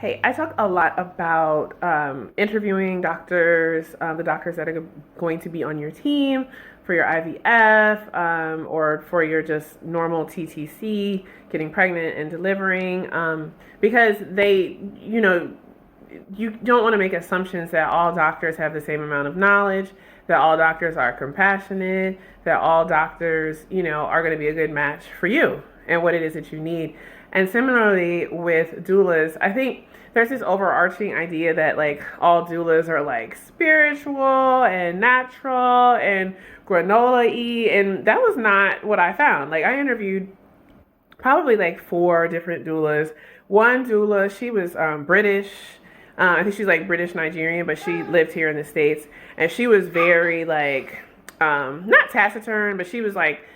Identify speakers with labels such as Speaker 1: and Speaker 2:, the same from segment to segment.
Speaker 1: Hey, I talk a lot about interviewing doctors, the doctors that are going to be on your team for your IVF or for your just normal TTC, getting pregnant and delivering, because you don't want to make assumptions that all doctors have the same amount of knowledge, that all doctors are compassionate, that all doctors, are going to be a good match for you and what it is that you need. And similarly with doulas, I think there's this overarching idea that like all doulas are like spiritual and natural and granola-y, and that was not what I found. Like I interviewed probably like four different doulas. One doula, she was British. I think she's like British Nigerian, but she lived here in the States, and she was very like not taciturn, but she was like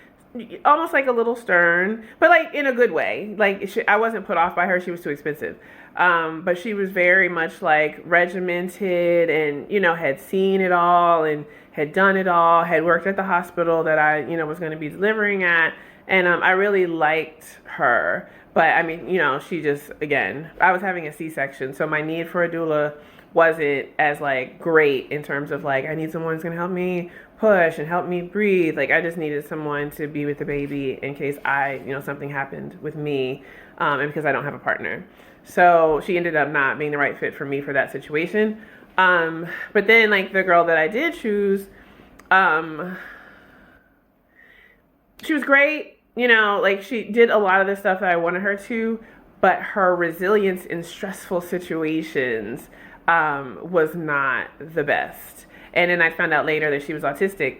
Speaker 1: almost like a little stern, but like in a good way. Like I wasn't put off by her. She was too expensive. But she was very much like regimented and, had seen it all and had done it all, had worked at the hospital that I, was going to be delivering at. And I really liked her. But I mean, she just, again, I was having a C-section. So my need for a doula wasn't as like great in terms of like, I need someone who's going to help me push and help me breathe. Like I just needed someone to be with the baby in case something happened with me, and because I don't have a partner. So she ended up not being the right fit for me for that situation. But then like the girl that I did choose, she was great, like she did a lot of the stuff that I wanted her to, but her resilience in stressful situations was not the best. And then I found out later that she was autistic,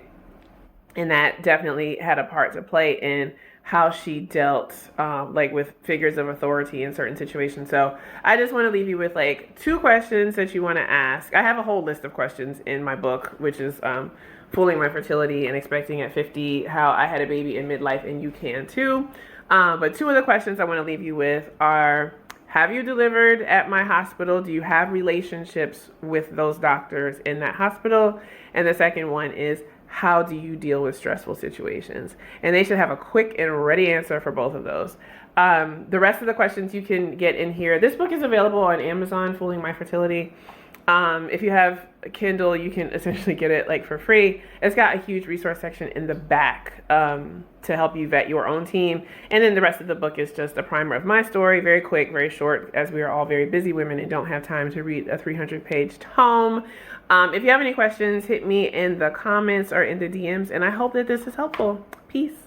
Speaker 1: and that definitely had a part to play in how she dealt like with figures of authority in certain situations. So I just want to leave you with like two questions that you want to ask. I have a whole list of questions in my book, which is Fooling My Fertility and Expecting at 50, how I had a baby in midlife and you can too. But two of the questions I want to leave you with are, have you delivered at my hospital? Do you have relationships with those doctors in that hospital? And the second one is, how do you deal with stressful situations? And they should have a quick and ready answer for both of those. The rest of the questions you can get in here. This book is available on Amazon, Fooling My Fertility. If you have a Kindle, you can essentially get it like for free. It's got a huge resource section in the back to help you vet your own team. And then the rest of the book is just a primer of my story, very quick, very short, as we are all very busy women and don't have time to read a 300-page tome. If you have any questions, hit me in the comments or in the DMs, and I hope that this is helpful. Peace.